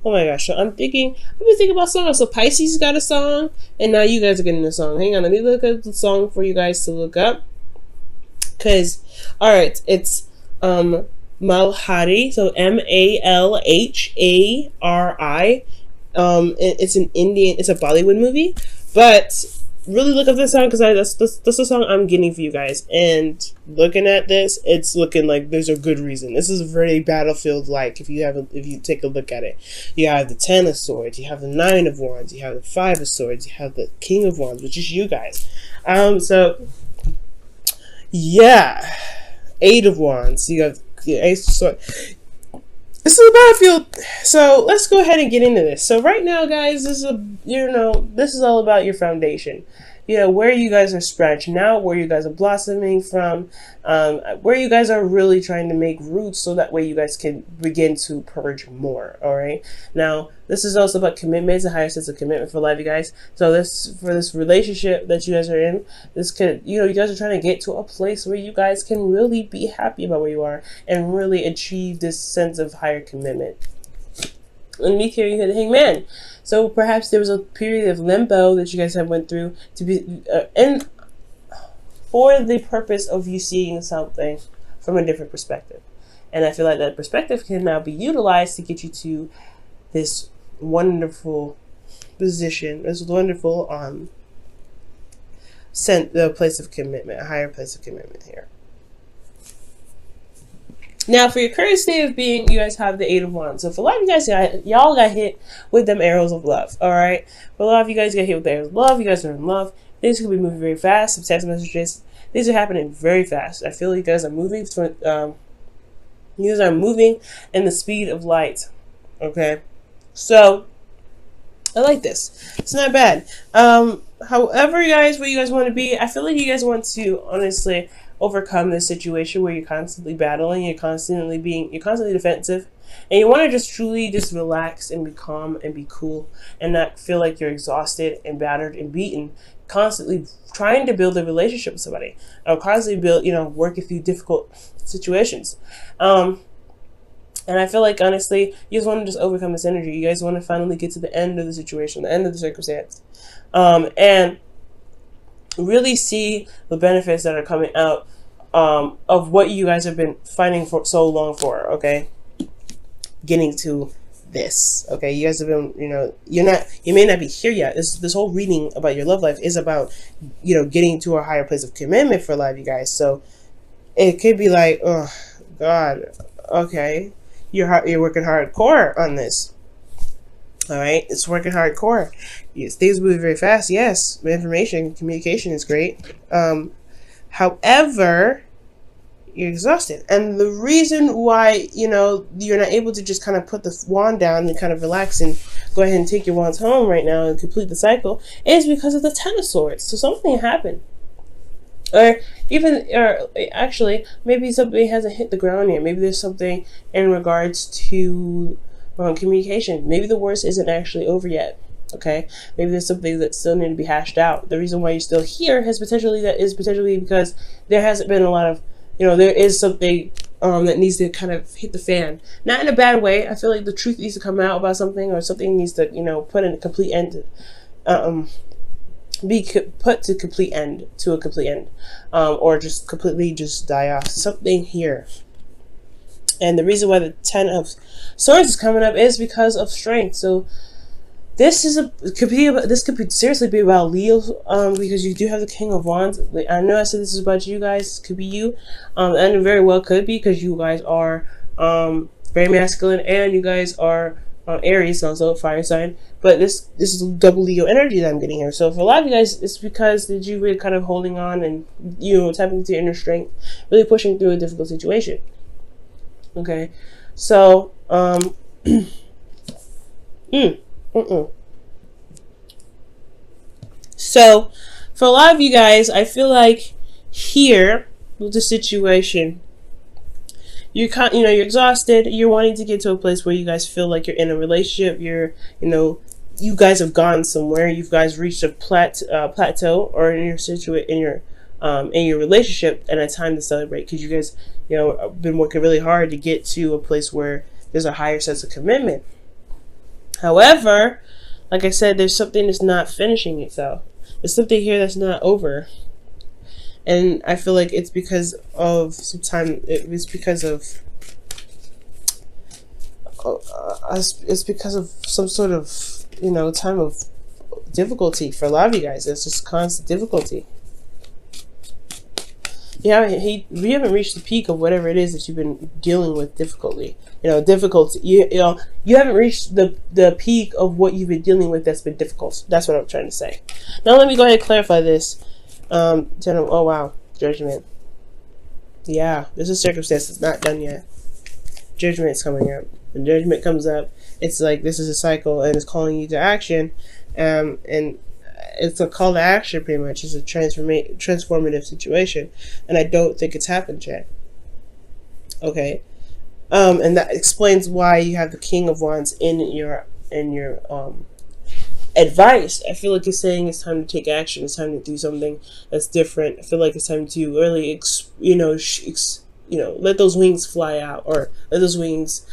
Oh my gosh. So I've been thinking about songs. So Pisces got a song, and now you guys are getting a song. Hang on, let me look up the song for you guys to look up. Cause, all right, it's Malhari. So Malhari. It's an Indian. It's a Bollywood movie, but really look up this song because that's the song I'm getting for you guys. And looking at this, it's looking like there's a good reason. This is very battlefield like. If you take a look at it, you have the Ten of Swords, you have the Nine of Wands, you have the Five of Swords, you have the King of Wands, which is you guys. So yeah, Eight of Wands. You have the Ace of Swords. This is a battlefield. So let's go ahead and get into this. So right now, guys, this is all about your foundation. Where you guys are branching out, where you guys are blossoming from, where you guys are really trying to make roots so that way you guys can begin to purge more. All right. Now, this is also about commitment. It's a higher sense of commitment for life, you guys. So for this relationship that you guys are in, this could, you guys are trying to get to a place where you guys can really be happy about where you are and really achieve this sense of higher commitment. And me here, you had the Hangman. So perhaps there was a period of limbo that you guys have went through to be, and for the purpose of you seeing something from a different perspective. And I feel like that perspective can now be utilized to get you to this wonderful position, this wonderful the place of commitment, a higher place of commitment here. Now, for your current state of being, you guys have the Eight of Wands. So for a lot of you guys, y'all got hit with them arrows of love, all right? For a lot of you guys got hit with the arrows of love. You guys are in love. Things could be moving very fast. Some text messages. These are happening very fast. I feel you guys are moving. You guys are moving in the speed of light, okay? So I like this. It's not bad. However, guys, where you guys want to be, I feel like you guys want to honestly overcome this situation where you're constantly battling, you're constantly defensive, and you want to just truly just relax and be calm and be cool and not feel like you're exhausted and battered and beaten, constantly trying to build a relationship with somebody or constantly working through difficult situations. And I feel like, honestly, you just want to just overcome this energy. You guys want to finally get to the end of the situation, the end of the circumstance, and really see the benefits that are coming out of what you guys have been fighting for so long for, okay? Getting to this, okay? You guys have been, you may not be here yet. This whole reading about your love life is about, getting to a higher place of commitment for life, you guys. So it could be like, oh, God, okay. You're working hardcore on this. All right, it's working hardcore. Yes, things move very fast. Yes, information, communication is great. However, you're exhausted, and the reason why you're not able to just kind of put the wand down and kind of relax and go ahead and take your wands home right now and complete the cycle is because of the Ten of Swords. So something happened. Or actually, maybe something hasn't hit the ground yet. Maybe there's something in regards to communication. Maybe the worst isn't actually over yet. Okay, maybe there's something that still need to be hashed out. The reason why you're still here is potentially because there hasn't been a lot of, there is something that needs to kind of hit the fan. Not in a bad way. I feel like the truth needs to come out about something, or something needs to, put in a complete end. Be put to a complete end, or just completely just die off. Something here. And the reason why the Ten of Swords is coming up is because of strength. So this could seriously be about Leo, because you do have the King of Wands. I know I said this is about you guys. Could be you, and it very well could be because you guys are very masculine, and you guys are Aries, also fire sign. But this is double Leo energy that I'm getting here. So for a lot of you guys, it's because that you were kind of holding on and tapping into your inner strength, really pushing through a difficult situation. Okay, so so for a lot of you guys, I feel like here with the situation, you're exhausted. You're wanting to get to a place where you guys feel like you're in a relationship. You guys have gone somewhere. You guys reached a plateau, or in your relationship, and a time to celebrate because you guys been working really hard to get to a place where there's a higher sense of commitment. However, like I said, there's something that's not finishing itself. There's something here that's not over. And I feel like it's because of it's because of some sort of, time of difficulty for a lot of you guys. It's just constant difficulty. We haven't reached the peak of whatever it is that you've been dealing with difficulty. Difficulty. You haven't reached the peak of what you've been dealing with that's been difficult. That's what I'm trying to say. Now let me go ahead and clarify this. Oh wow, judgment. Yeah, this is circumstance that's not done yet. Judgment's coming up. When judgment comes up, it's like this is a cycle and it's calling you to action, and it's a call to action pretty much. It's a transformative situation, and I don't think it's happened yet. Okay, and that explains why you have the King of Wands in your advice. I feel like it's saying it's time to take action. It's time to do something that's different. I feel like it's time to really, let those wings fly out, or let those wings,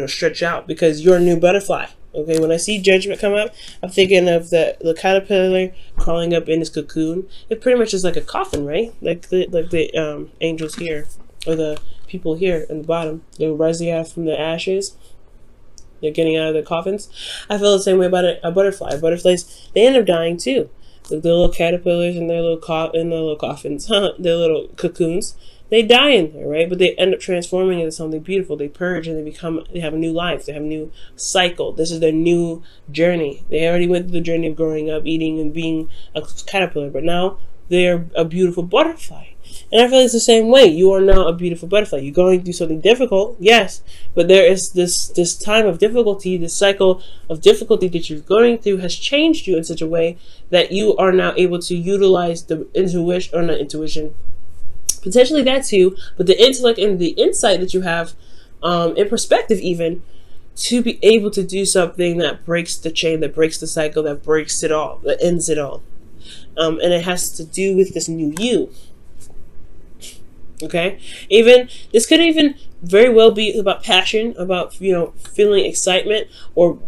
stretch out, because you're a new butterfly. Okay, when I see judgment come up, I'm thinking of the caterpillar crawling up in this cocoon. It pretty much is like a coffin, right? Like the angels here, or the people here in the bottom. They're rising out from the ashes. They're getting out of their coffins. I feel the same way about a butterfly. Butterflies, they end up dying too. Like the little caterpillars in their little coffins, their little cocoons. They die in there, right? But they end up transforming into something beautiful. They purge and they have a new life. They have a new cycle. This is their new journey. They already went through the journey of growing up, eating, and being a caterpillar. But now they're a beautiful butterfly. And I feel it's the same way. You are now a beautiful butterfly. You're going through something difficult, yes. But there is this time of difficulty, this cycle of difficulty that you're going through has changed you in such a way that you are now able to utilize the intuition, potentially that too, but the intellect and the insight that you have, in perspective even, to be able to do something that breaks the chain, that breaks the cycle, that breaks it all, that ends it all. And it has to do with this new you. Okay? This could even very well be about passion, about, feeling excitement, or,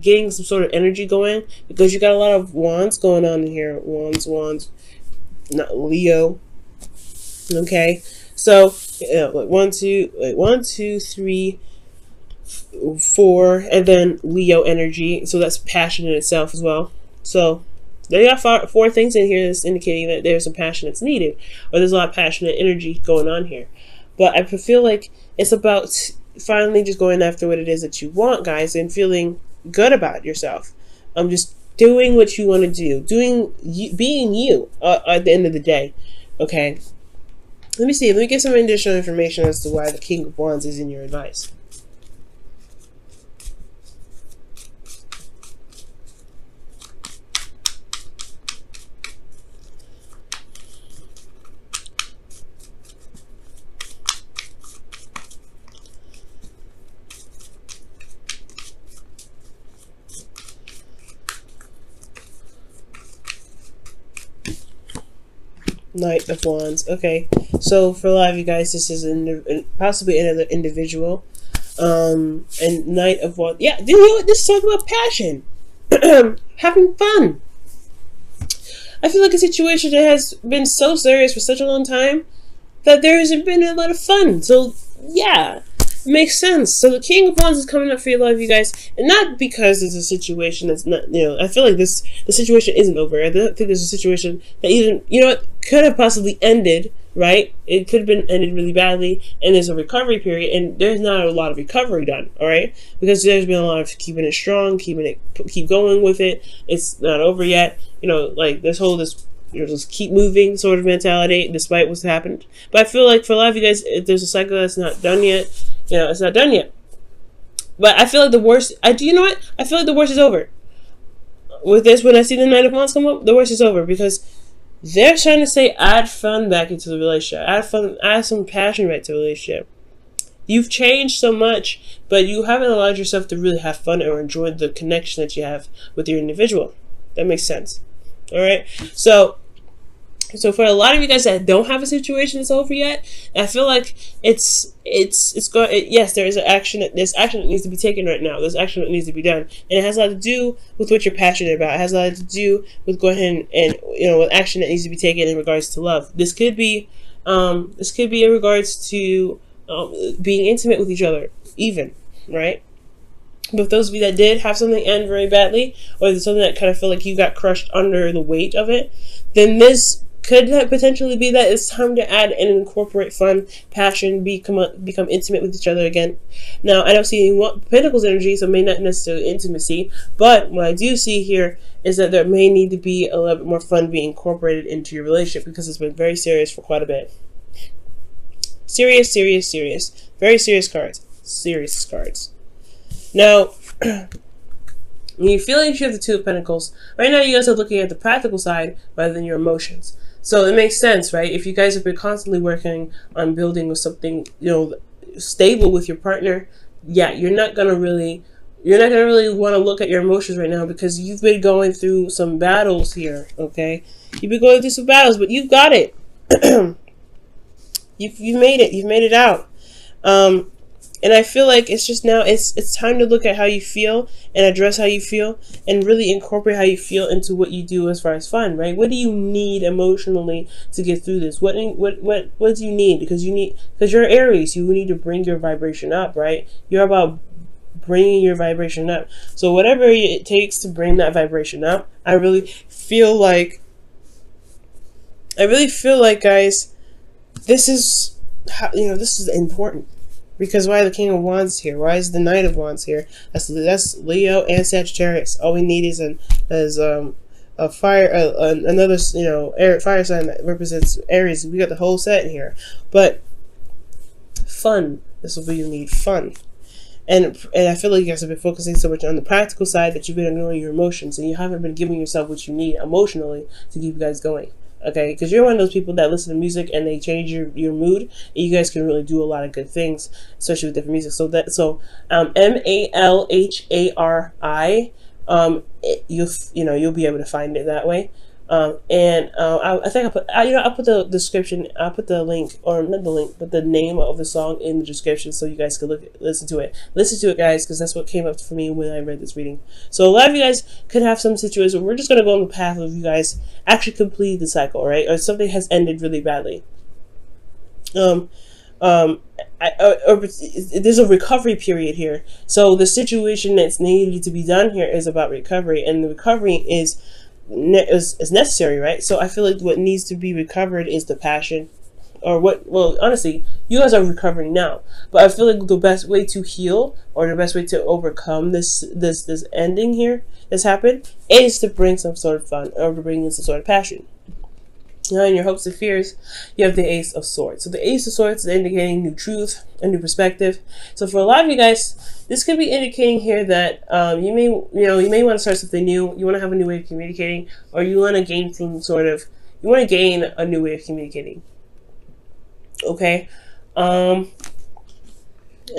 getting some sort of energy going, because you got a lot of wands going on in here. Wands, not Leo. Okay, so 1, 2, 3, 4, and then Leo energy. So that's passion in itself as well. So they got four things in here that's indicating that there's some passion that's needed, or there's a lot of passionate energy going on here. But I feel like it's about finally just going after what it is that you want, guys, and feeling good about yourself. Just doing what you want to do, being you at the end of the day. Okay. Let me get some additional information as to why the King of Wands is in your advice. Knight of Wands. Okay, so for a lot of you guys, this is possibly another individual. And Knight of Wands. Yeah, you know what? This is talking about passion, having fun. I feel like a situation that has been so serious for such a long time that there hasn't been a lot of fun. So yeah, it makes sense. So the King of Wands is coming up for a lot of you guys, and not because it's a situation that's not, I feel like the situation isn't over. I don't think there's a situation that even, could have possibly ended, right? It could have been ended really badly, and there's a recovery period, and there's not a lot of recovery done, all right? Because there's been a lot of keep going with it. It's not over yet. Like this just keep moving sort of mentality, despite what's happened. But I feel like for a lot of you guys, if there's a cycle that's not done yet, it's not done yet. But I feel like the worst, I feel like the worst is over. With this, when I see the Knight of Wands come up, the worst is over, because they're trying to say add fun back into the relationship. Add some passion back to the relationship. You've changed so much, but you haven't allowed yourself to really have fun or enjoy the connection that you have with your individual. That makes sense. Alright? So, So for a lot of you guys that don't have a situation that's over yet, I feel like it's going. Yes, there is an action. There's action that needs to be taken right now. There's action that needs to be done, and it has a lot to do with what you're passionate about. It has a lot to do with going ahead and with action that needs to be taken in regards to love. This could be in regards to being intimate with each other, even, right? But those of you that did have something end very badly, or there's something that kind of feel like you got crushed under the weight of it, then this could potentially be that it's time to add and incorporate fun, passion, become intimate with each other again. Now, I don't see any Pentacles energy, so it may not necessarily intimacy, but what I do see here is that there may need to be a little bit more fun being incorporated into your relationship, because it's been very serious for quite a bit. Serious, serious, serious. Very serious cards. Serious cards. Now, when you feel like you have the Two of Pentacles, right now you guys are looking at the practical side rather than your emotions. So it makes sense, right? If you guys have been constantly working on building with something, stable with your partner, yeah, you're not gonna really want to look at your emotions right now, because you've been going through some battles here, okay? You've been going through some battles, but you've got it. You've made it. You've made it out. And I feel like it's just now, it's time to look at how you feel and address how you feel and really incorporate how you feel into what you do as far as fun, right? What do you need emotionally to get through this? What do you need? Because you're Aries, you need to bring your vibration up, right? You're about bringing your vibration up. So whatever it takes to bring that vibration up, I really feel like, guys, this is how, this is important. Because why the King of Wands here? Why is the Knight of Wands here? That's Leo and Sagittarius. All we need is a fire, another fire sign that represents Aries. We got the whole set in here. But fun. This is what you need. Fun. And I feel like you guys have been focusing so much on the practical side that you've been ignoring your emotions, and you haven't been giving yourself what you need emotionally to keep you guys going. Okay, because you're one of those people that listen to music and they change your mood, and you guys can really do a lot of good things, especially with different music. So Malhari, you'll be able to find it that way. I think I'll put the description. I'll put the link, or not the link, but the name of the song in the description, so you guys can listen to it. Listen to it, guys, because that's what came up for me when I read this reading. So a lot of you guys could have some situations where we're just gonna go on the path of you guys actually complete the cycle, right? Or something has ended really badly. There's a recovery period here. So the situation that's needed to be done here is about recovery, and the recovery is necessary, right? So I feel like what needs to be recovered is the passion, well, honestly, you guys are recovering now, but I feel like the best way to heal, or the best way to overcome this ending here that's happened, is to bring some sort of fun, or to bring in some sort of passion. Now, in your hopes and fears, you have the Ace of Swords. So the Ace of Swords is indicating new truth, a new perspective. So for a lot of you guys, this could be indicating here that you may want to start something new. You want to have a new way of communicating, or you want to gain a new way of communicating. Okay, and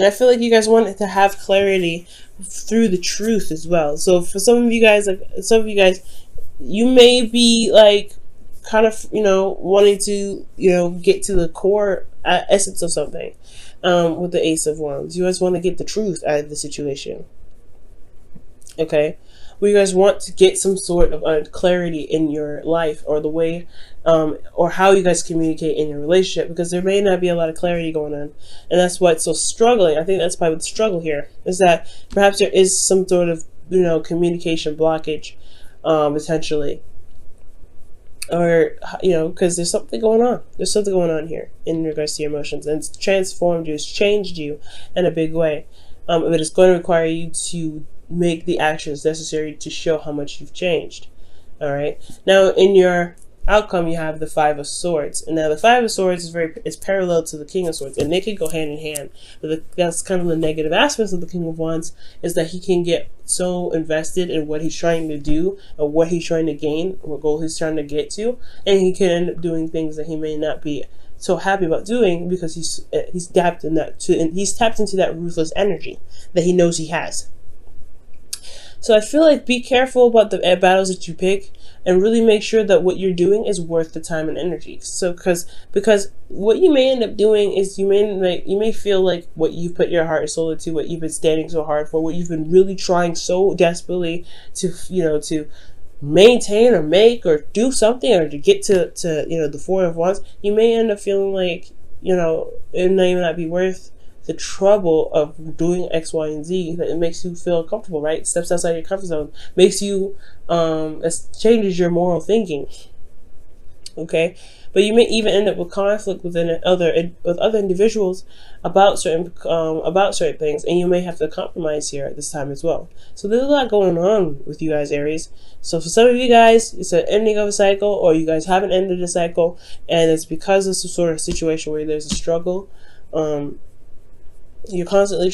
I feel like you guys want to have clarity through the truth as well. So for some of you guys, you may be like, kind of, wanting to, get to the core essence of something with the Ace of Wands. You guys want to get the truth out of the situation. Okay? Well, you guys want to get some sort of clarity in your life, or the way, or how you guys communicate in your relationship, because there may not be a lot of clarity going on. And that's why it's so struggling. I think that's probably the struggle here, is that perhaps there is some sort of, communication blockage, potentially. Or, because there's something going on. There's something going on here in regards to your emotions. And it's transformed you, it's changed you in a big way. But it's going to require you to make the actions necessary to show how much you've changed. Alright? Now, in your outcome, you have the Five of Swords. And now the Five of Swords is parallel to the King of Swords, and they can go hand in hand. But that's kind of the negative aspects of the King of Wands, is that he can get so invested in what he's trying to do, or what he's trying to gain, what goal he's trying to get to, and he can end up doing things that he may not be so happy about doing, because he's tapped into that ruthless energy that he knows he has. So I feel like be careful about the battles that you pick. and really make sure that what you're doing is worth the time and energy. So because what you may end up doing is you may feel like what you put your heart and soul into, what you've been standing so hard for, what you've been really trying so desperately to to maintain or make or do something or to get to the Four of Wands, you may end up feeling like it may not be worth the trouble of doing X, Y, and Z. That it makes you feel comfortable, right? Steps outside your comfort zone, makes you it changes your moral thinking. Okay, but you may even end up with conflict with other individuals about certain things, and you may have to compromise here at this time as well. So there's a lot going on with you guys, Aries. So for some of you guys, it's an ending of a cycle, or you guys haven't ended a cycle, and it's because of some sort of situation where there's a struggle. You're constantly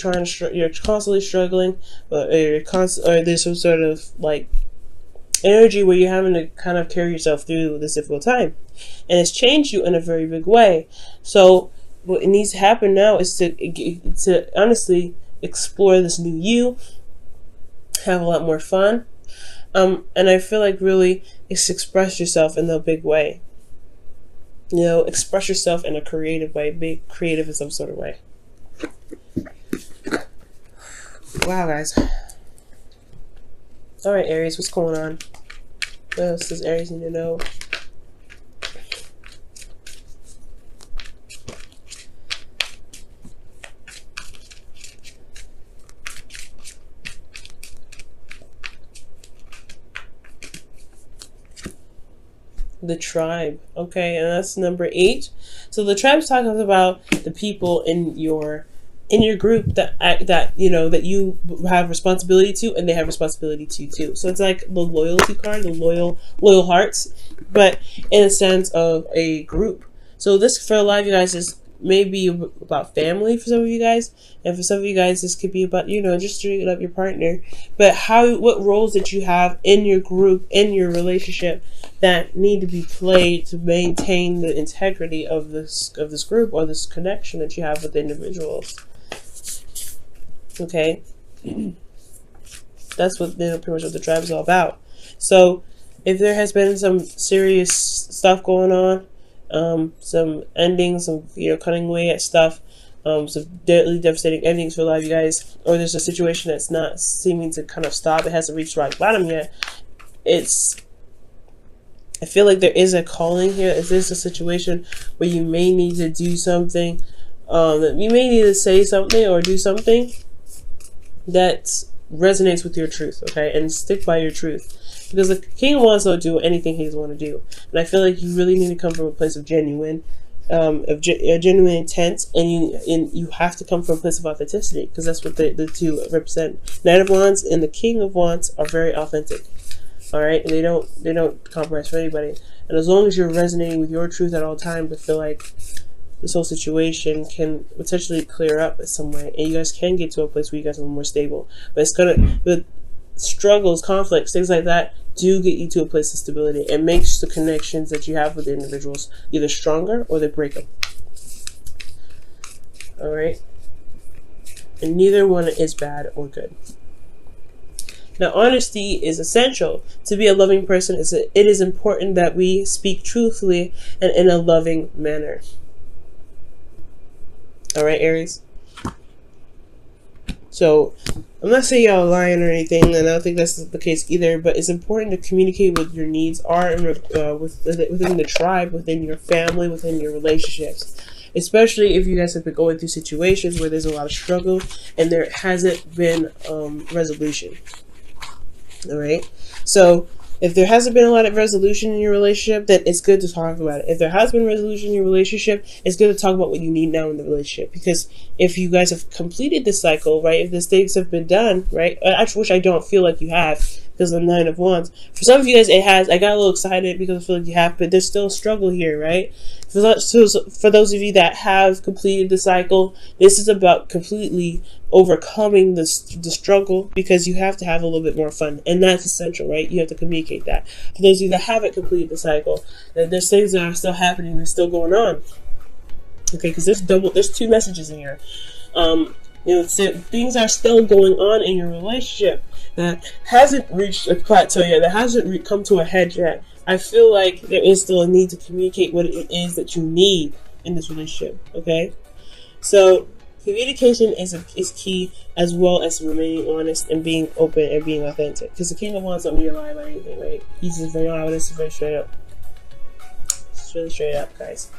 you're constantly struggling, or there's some sort of like energy where you're having to kind of carry yourself through this difficult time, and it's changed you in a very big way. So what needs to happen now is to honestly explore this new you, have a lot more fun, and I feel like really it's express yourself in a big way. Express yourself in a creative way, be creative in some sort of way. Wow, guys. All right, Aries, what's going on? What else does Aries need to know? The tribe. Okay, and that's number 8. So the tribe's talking about the people in your group that you have responsibility to, and they have responsibility to too. So it's like the loyalty card, the loyal hearts, but in a sense of a group. So this, for a lot of you guys, is maybe about family for some of you guys, and for some of you guys this could be about just straight up your partner. But what roles that you have in your group, in your relationship, that need to be played to maintain the integrity of this group, or this connection that you have with the individuals. Okay, that's what pretty much what the tribe is all about. So if there has been some serious stuff going on, some endings, some cutting away at stuff, some deadly devastating endings for a lot of you guys, or there's a situation that's not seeming to kind of stop, it hasn't reached rock bottom yet, I feel like there is a calling here. Is this a situation where you may need to do something, that you may need to say something or do something that resonates with your truth, okay? And stick by your truth. Because the King of Wands don't do anything he doesn't want to do. And I feel like you really need to come from a place of genuine intent, and you have to come from a place of authenticity, because that's what the two represent. Knight of Wands and the King of Wands are very authentic. All right, and they don't compromise for anybody. And as long as you're resonating with your truth at all times, I feel like this whole situation can potentially clear up in some way, and you guys can get to a place where you guys are more stable. But but struggles, conflicts, things like that do get you to a place of stability, and makes the connections that you have with the individuals either stronger or they break them. All right, and neither one is bad or good. Now, honesty is essential. To be a loving person, it is important that we speak truthfully and in a loving manner. All right, Aries. So, I'm not saying y'all lying or anything, and I don't think that's the case either, but it's important to communicate what your needs are within the tribe, within your family, within your relationships. Especially if you guys have been going through situations where there's a lot of struggle and there hasn't been resolution. All right, so if there hasn't been a lot of resolution in your relationship, then it's good to talk about it. If there has been resolution in your relationship, it's good to talk about what you need now in the relationship. Because if you guys have completed this cycle, right, if the things have been done, right, which I don't feel like you have, because of the Nine of Wands. For some of you guys, it has. I got a little excited because I feel like you have, but there's still a struggle here, right? For those of you that have completed the cycle, this is about completely overcoming the struggle, because you have to have a little bit more fun, and that's essential, right? You have to communicate that. For those of you that haven't completed the cycle, there's things that are still happening, they're still going on. Okay, because there's 2 messages in here. You know, things are still going on in your relationship that hasn't reached a plateau yet, that hasn't come to a head yet. I feel like there is still a need to communicate what it is that you need in this relationship, okay? So, communication is key, as well as remaining honest and being open and being authentic. Because the King of Wands don't need to lie about anything, right? He's just very honest, very straight up. It's really straight up, guys.